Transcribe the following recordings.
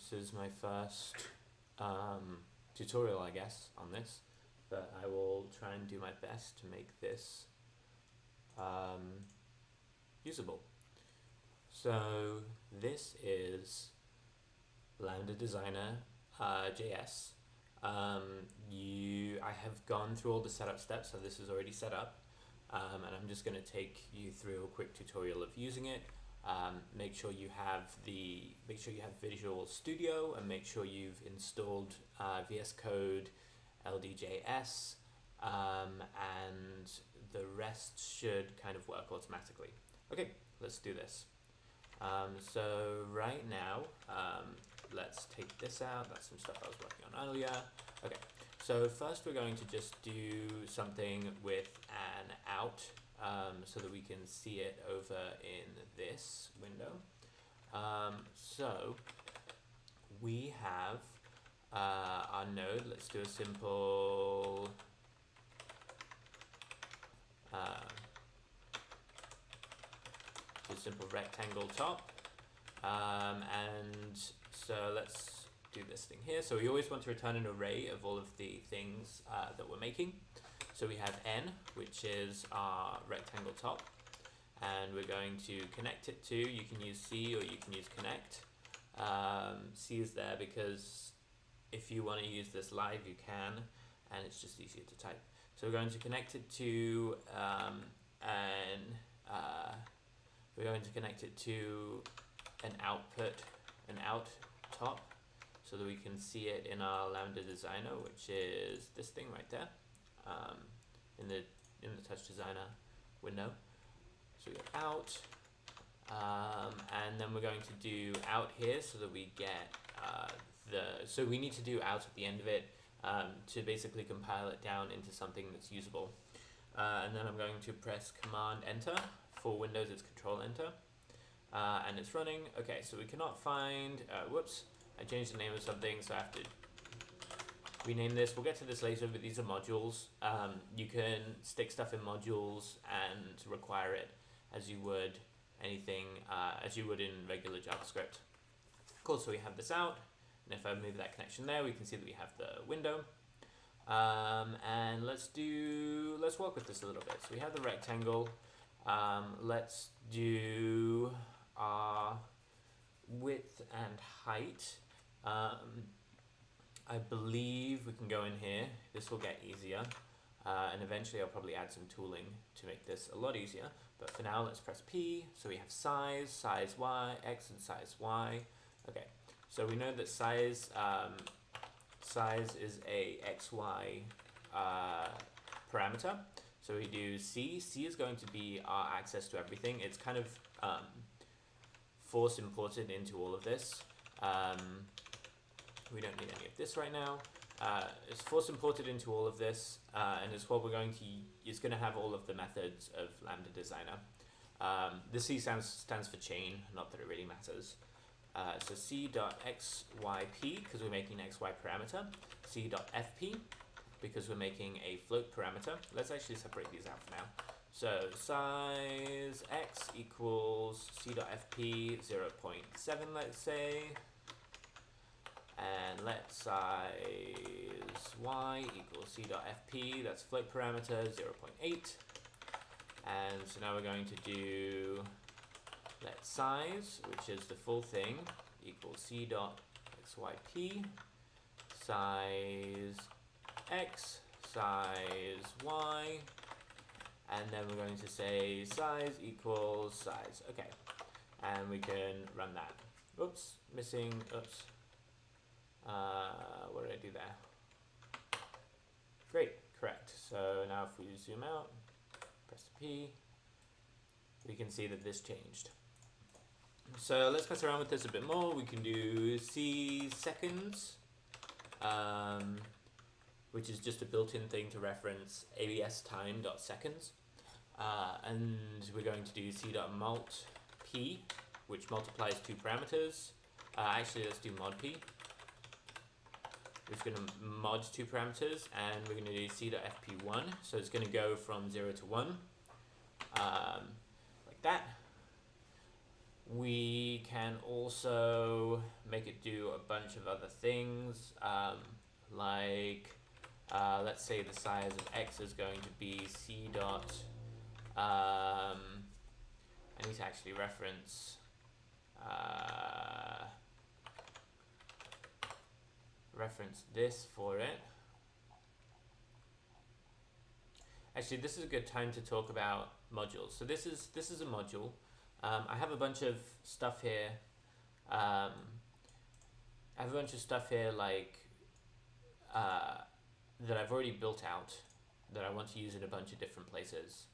This is my first tutorial, I guess, on this, but I will try and do my best to make this usable. So this is Lambda Designer JS. I have gone through all the setup steps, so this is already set up, and I'm just going to take you through a quick tutorial of using it. Make sure you have Visual Studio, and make sure you've installed VS Code, LDJS, and the rest should kind of work automatically. Okay, let's do this. So right now, let's take this out. That's some stuff I was working on earlier. Okay, so first we're going to just do something with an out, so that we can see it over in this window. So we have our node. Let's do a simple rectangle top, and so let's do this thing here. So we always want to return an array of all of the things that we're making. So we have n, which is our rectangle top, and we're going to connect it to, you can use C or you can use connect. C is there because if you want to use this live, you can, and it's just easier to type. So we're going to connect it to an out top, so that we can see it in our Lambda Designer, which is this thing right there, in the Touch Designer window. So we go out, and then we're going to do out here, so that we get so we need to do out at the end of it to basically compile it down into something that's usable. And then I'm going to press Command Enter. For Windows, it's Control Enter, and it's running. Okay, so we cannot find. Whoops! I changed the name of something, so I have to rename this. We'll get to this later, but these are modules. You can stick stuff in modules and require it as you would anything, as you would in regular JavaScript. Cool. So we have this out, and if I move that connection there, we can see that we have the window. And let's work with this a little bit. So we have the rectangle. Let's do our width and height. I believe we can go in here. This will get easier, and eventually I'll probably add some tooling to make this a lot easier. But for now, let's press P. So we have size Y, X, and size Y. Okay, so we know that size is a XY parameter. So we do C. C is going to be our access to everything. It's kind of force imported into all of this. We don't need any of this right now. It's force imported into all of this, and it's what we're going to. It's going to have all of the methods of Lambda Designer. The C stands for chain, not that it really matters. So C.xyp, because we're making an XY parameter. C.fp, because we're making a float parameter. Let's actually separate these out for now. So size x equals C.fp 0.7, let's say. And let size y equals C.fp, that's float parameter 0.8. And so now we're going to do let size, which is the full thing, equals C.xyp, size x, size y, and then we're going to say size equals size. Okay, and we can run that. Oops, missing, oops. What did I do there? Great, correct. So now if we zoom out, press P, we can see that this changed. So let's mess around with this a bit more. We can do C seconds, which is just a built-in thing to reference ABS time.seconds. And we're going to do C.mult P, which multiplies two parameters. Actually, let's do mod P. We're just going to mod two parameters, and we're going to do C.fp1. So it's going to go from 0 to 1, like that. We can also make it do a bunch of other things, like let's say the size of x is going to be c dot, I need to actually reference this for it. Actually, this is a good time to talk about modules. So this is a module. I have a bunch of stuff here. I have a bunch of stuff here like that I've already built out that I want to use in a bunch of different places.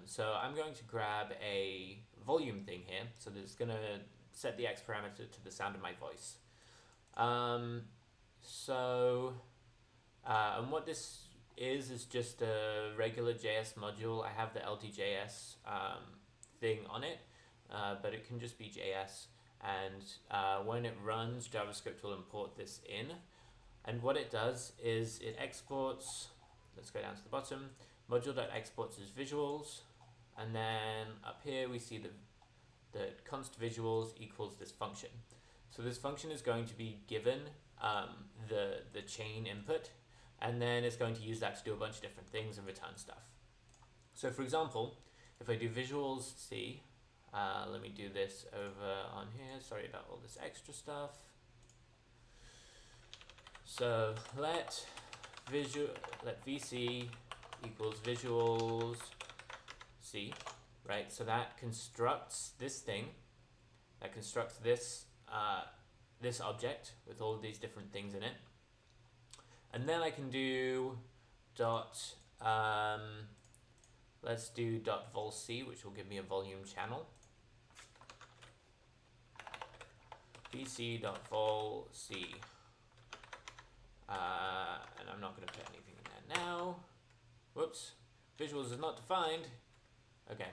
So I'm going to grab a volume thing here. So that's going to set the x parameter to the sound of my voice. And what this is just a regular JS module. I have the LDJS thing on it, but it can just be JS. And when it runs, JavaScript will import this in. And what it does is it exports, let's go down to the bottom, module.exports is visuals. And then up here we see the const visuals equals this function. So this function is going to be given the chain input, and then it's going to use that to do a bunch of different things and return stuff. So for example, if I do visuals C, let me do this over on here, sorry about all this extra stuff. So let VC equals visuals C, right? So that constructs this thing, that constructs this this object with all of these different things in it. And then I can do dot, let's do dot vol C, which will give me a volume channel. vc.vol C. And I'm not going to put anything in there now. Whoops. Visuals is not defined. Okay.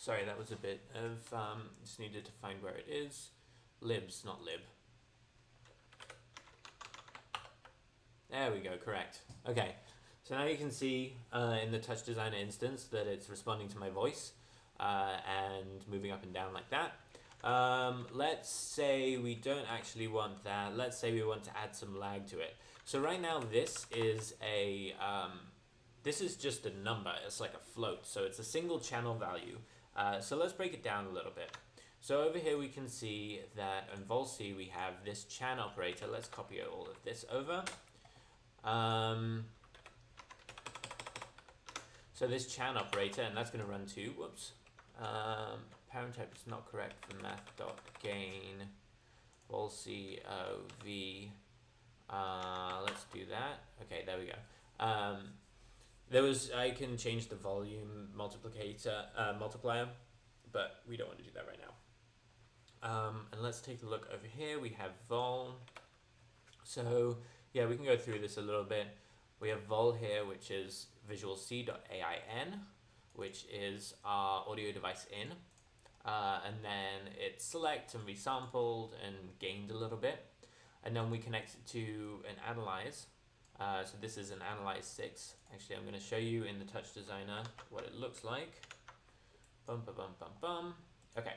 Sorry, that was a bit of, just needed to find where it is. Libs, not lib. There we go, correct. Okay, so now you can see in the Touch Designer instance that it's responding to my voice and moving up and down like that. Let's say we don't actually want that. Let's say we want to add some lag to it. So right now this is a, this is just a number. It's like a float, so it's a single channel value. So let's break it down a little bit. So over here we can see that in vol C we have this chan operator. Let's copy all of this over. So this chan operator, and that's going to run to, whoops, parent type is not correct for math.gain vol C v. Let's do that. Okay, there we go. I can change the volume multiplier, but we don't want to do that right now. And let's take a look over here. We have vol. So yeah, we can go through this a little bit. We have vol here, which is visual c.ain, which is our audio device in. And then it's select and resampled and gained a little bit. And then we connect it to an analyze. So this is an analyze 6. Actually, I'm going to show you in the Touch Designer what it looks like. Bum, bum, bum, bum, bum. Okay,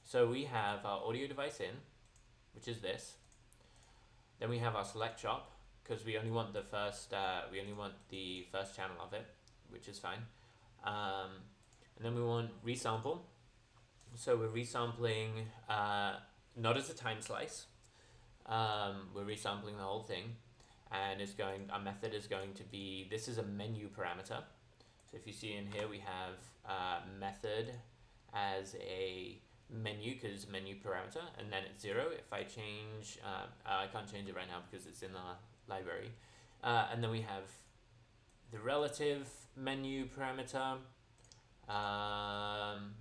so we have our audio device in, which is this. Then we have our select chop, because we only want the first channel of it, which is fine. And then we want resample. So we're resampling not as a time slice. We're resampling the whole thing. And our method is going to be, this is a menu parameter. So if you see in here, we have method as a menu, because it's a menu parameter, and then it's 0. If I change, I can't change it right now because it's in the library. And then we have the relative menu parameter,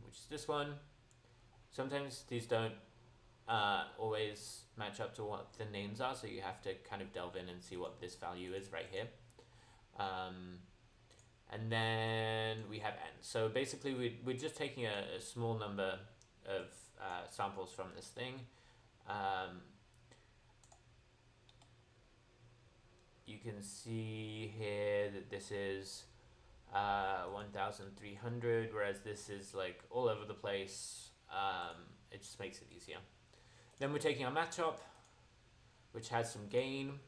which is this one. Sometimes these don't always match up to what the names are, so you have to kind of delve in and see what this value is right here. And then we have n. So basically we're just taking a small number of samples from this thing. You can see here that this is 1,300, whereas this is like all over the place. It just makes it easier. Then we're taking our math chop, which has some gain.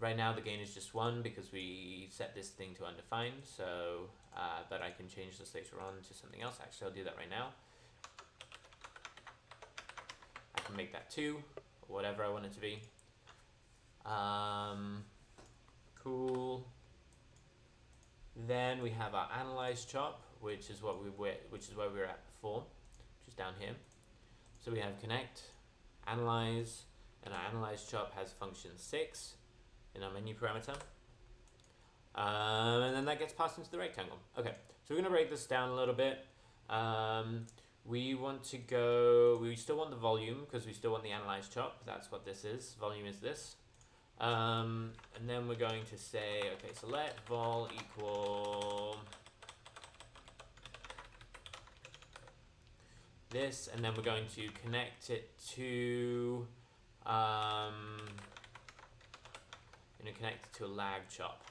Right now the gain is just 1 because we set this thing to undefined, so but I can change this later on to something else. Actually, I'll do that right now. I can make that 2, or whatever I want it to be. Cool. Then we have our analyze chop, which is where we were at before, which is down here. So we have connect, analyze, and our analyze chop has function 6 in our menu parameter. And then that gets passed into the rectangle. Okay, so we're going to break this down a little bit. We want to go, we still want the volume because we still want the analyze chop. That's what this is. Volume is this. And then we're going to say, okay, so let vol equal this, and then we're going to connect it to, connect it to a lag chop.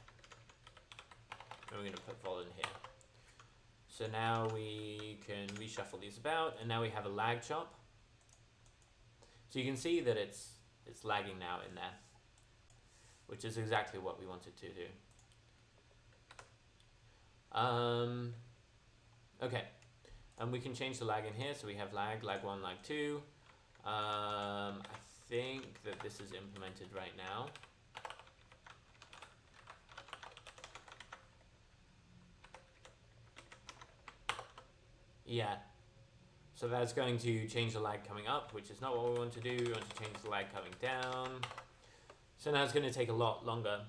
And we're going to put vol in here. So now we can reshuffle these about, and now we have a lag chop. So you can see that it's lagging now in there, which is exactly what we wanted to do. Okay, and we can change the lag in here. So we have lag 1, lag 2. I think that this is implemented right now. Yeah, so that's going to change the lag coming up, which is not what we want to do. We want to change the lag coming down. So now it's going to take a lot longer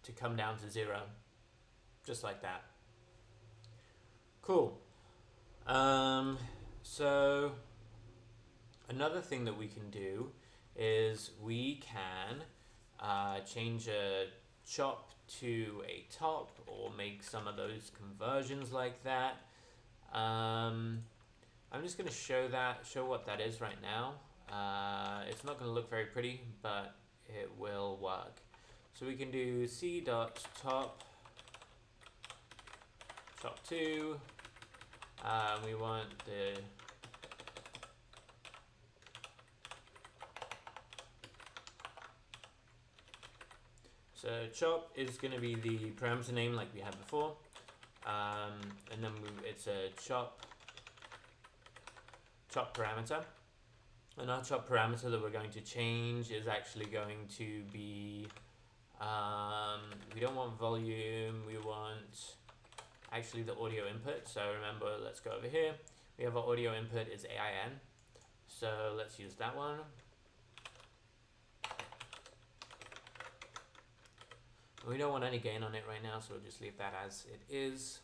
to come down to 0, just like that. Cool. So another thing that we can do is we can change a chop to a top, or make some of those conversions like that. I'm just going to show what that is right now. It's not going to look very pretty, but it will work. So we can do c.top chop2. We want the so chop is going to be the parameter name like we had before, and then it's a chop parameter. And our chop parameter that we're going to change is actually going to be, we don't want volume, we want actually the audio input. So remember, let's go over here. We have our audio input is AIN. So let's use that one. We don't want any gain on it right now, so we'll just leave that as it is.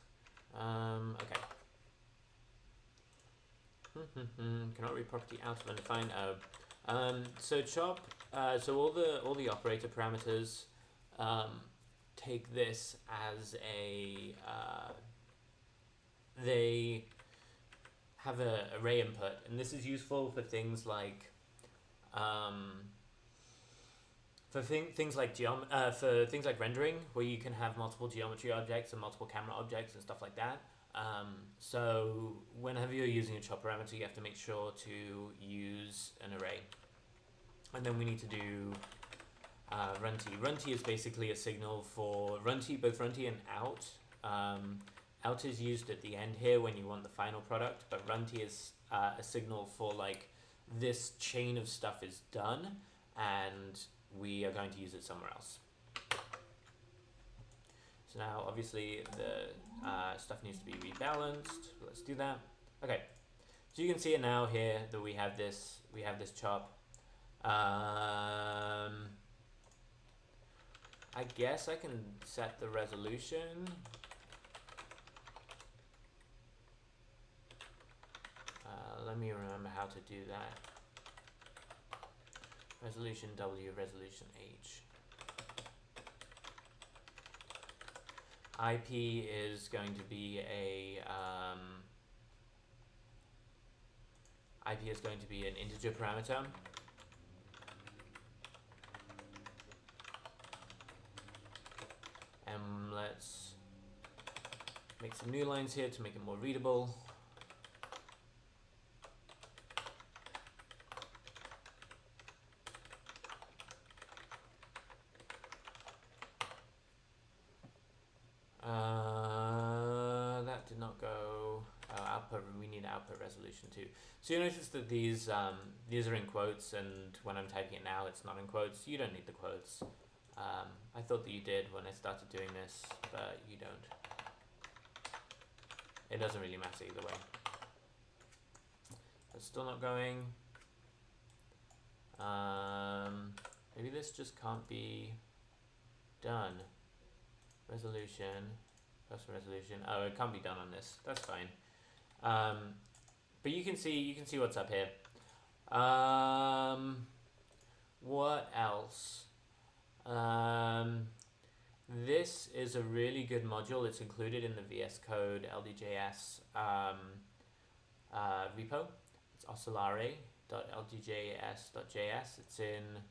Okay. Cannot read property out of undefined. So chop. So all the operator parameters take this as a. They have an array input, and this is useful for things like. For things like rendering, where you can have multiple geometry objects and multiple camera objects and stuff like that. So whenever you're using a chop parameter, you have to make sure to use an array. And then we need to do runty. Runty is basically a signal for runty, both runty and out. Out is used at the end here when you want the final product, but runty is a signal for like this chain of stuff is done, and we are going to use it somewhere else. So now obviously the stuff needs to be rebalanced. Let's do that. Okay, so you can see it now here that we have this chop. I guess I can set the resolution. let me remember how to do that. Resolution W, resolution H. IP is going to be a IP is going to be an integer parameter. And let's make some new lines here to make it more readable. That did not go. Output. We need output resolution too. So you notice that these are in quotes, and when I'm typing it now, it's not in quotes. You don't need the quotes. I thought that you did when I started doing this, but you don't. It doesn't really matter either way. It's still not going. Maybe this just can't be done. Resolution, custom resolution. Oh, it can't be done on this. That's fine. But you can see what's up here. What else? This is a really good module. It's included in the VS Code LDJS repo. It's oscillare.ldjs.js. It's in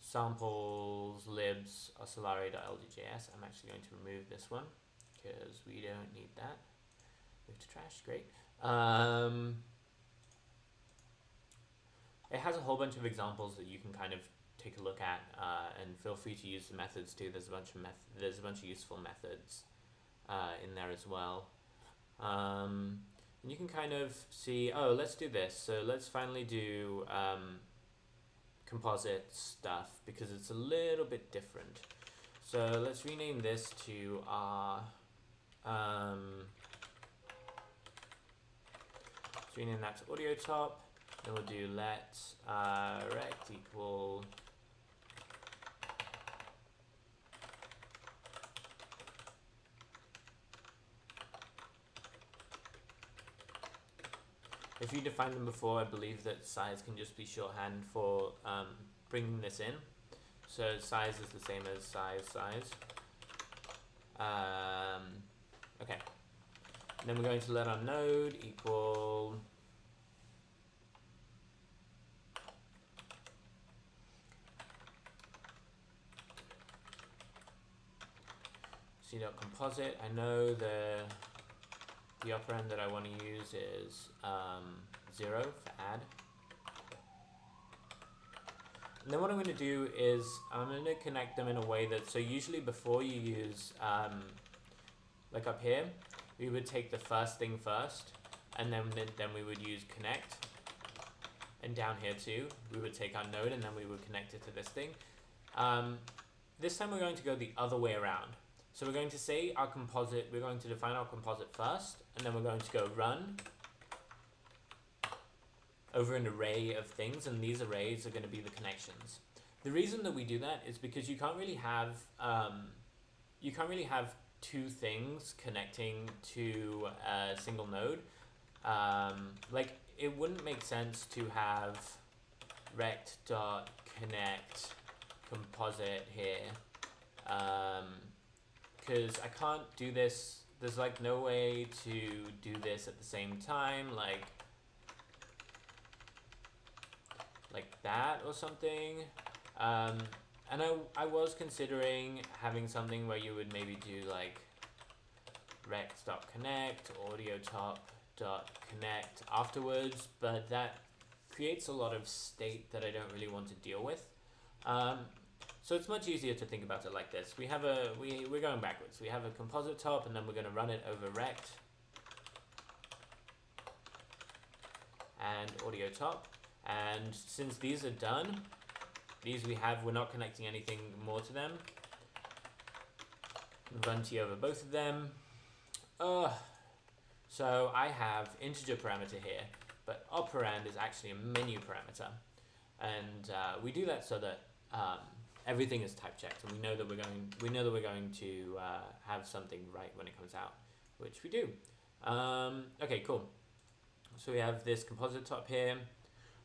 samples libs oscillare.ldjs. I'm actually going to remove this one because we don't need that. Move to trash, great. It has a whole bunch of examples that you can kind of take a look at, and feel free to use the methods too. There's a bunch of useful methods in there as well. And you can kind of see, oh, let's do this. So let's finally do composite stuff because it's a little bit different. So let's rename this to our let's rename that to audio top. Then we'll do let rect equal if you defined them before, I believe that size can just be shorthand for bringing this in. So size is the same as size. Okay. And then we're going to let our node equal c.composite. I know the operand that I want to use is 0 for add. And then what I'm going to do is I'm going to connect them in a way that, so usually before you use, like up here, we would take the first thing first, and then we would use connect. And down here too, we would take our node and then we would connect it to this thing. This time we're going to go the other way around. So we're going to say our composite, we're going to define our composite first, and then we're going to go run over an array of things, and these arrays are going to be the connections. The reason that we do that is because you can't really have two things connecting to a single node. Like it wouldn't make sense to have rect.connect composite here. Because I can't do this, there's like no way to do this at the same time, like that or something. And I was considering having something where you would maybe do like rect.connect, audiotop.connect afterwards, but that creates a lot of state that I don't really want to deal with. So it's much easier to think about it like this. We have we're going backwards. We have a composite top, and then we're going to run it over rect and audio top. And since these are done, we're not connecting anything more to them. Run T over both of them. So I have integer parameter here, but operand is actually a menu parameter, and we do that so that everything is type checked, and we know that we're going to have something right when it comes out, which we do. Okay, cool. So we have this composite top here.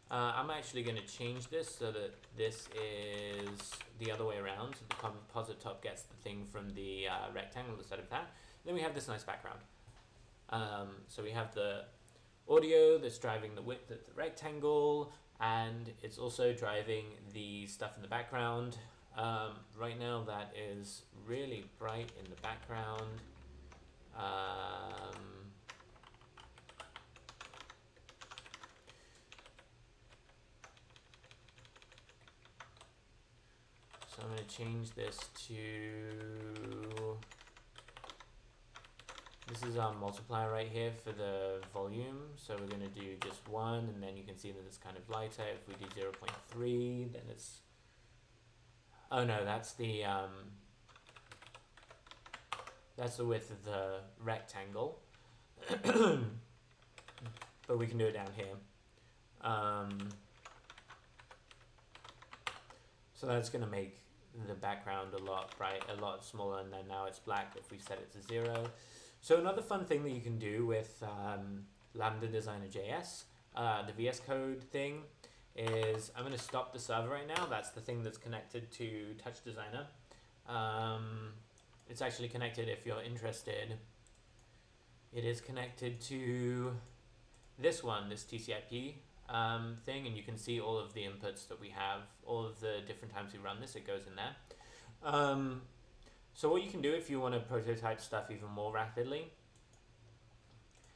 I'm actually going to change this so that this is the other way around. So the composite top gets the thing from the rectangle instead of that. Then we have this nice background. So we have the audio that's driving the width of the rectangle, and it's also driving the stuff in the background. Right now that is really bright in the background. So I'm going to change this to, this is our multiplier right here for the volume. So we're going to do just 1, and then you can see that it's kind of lighter. If we do 0.3, then it's, oh no, that's the width of the rectangle. But we can do it down here. So that's going to make the background a lot smaller, and then now it's black if we set it to 0. So another fun thing that you can do with Lambda Designer JS, the VS Code thing, is I'm going to stop the server right now. That's the thing that's connected to Touch Designer. It's actually connected, if you're interested. It is connected to this one, this TCP thing, and you can see all of the inputs that we have, all of the different times we run this, it goes in there. So what you can do if you want to prototype stuff even more rapidly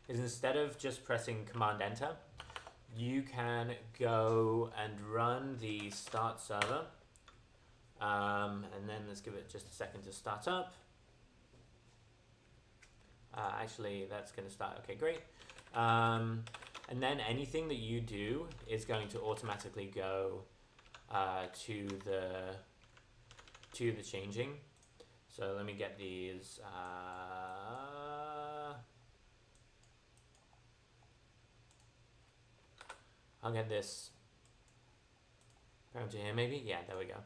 is, instead of just pressing Command Enter, you can go and run the start server, and then let's give it just a second to start up. Actually, that's going to start. Okay, great. And then anything that you do is going to automatically go to the changing. So let me get these. I'll get this parameter here, maybe. Yeah, there we go.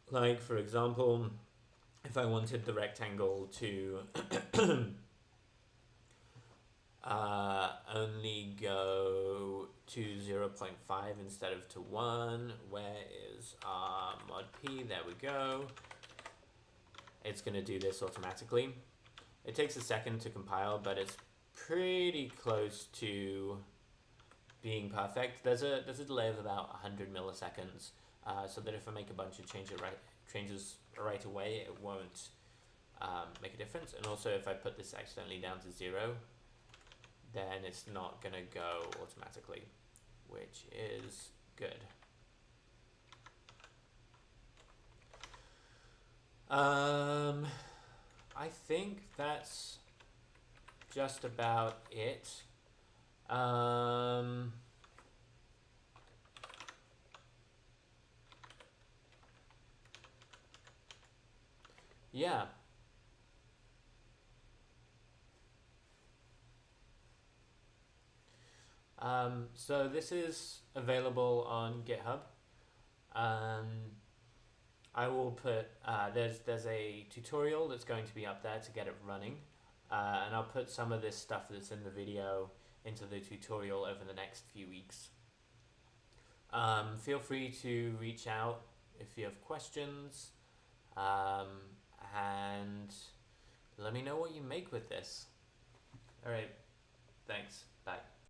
Like, for example, if I wanted the rectangle to only go to 0.5 instead of to 1, where is our mod P? There we go. It's going to do this automatically. It takes a second to compile, but it's pretty close to being perfect. There's a delay of about 100 milliseconds, so that if I make a bunch of changes right away, it won't make a difference. And also, if I put this accidentally down to 0, then it's not going to go automatically, which is good. I think that's just about it. Yeah. So this is available on GitHub. I will put, there's a tutorial that's going to be up there to get it running. And I'll put some of this stuff that's in the video into the tutorial over the next few weeks. Feel free to reach out if you have questions, and let me know what you make with this. All right, thanks, bye.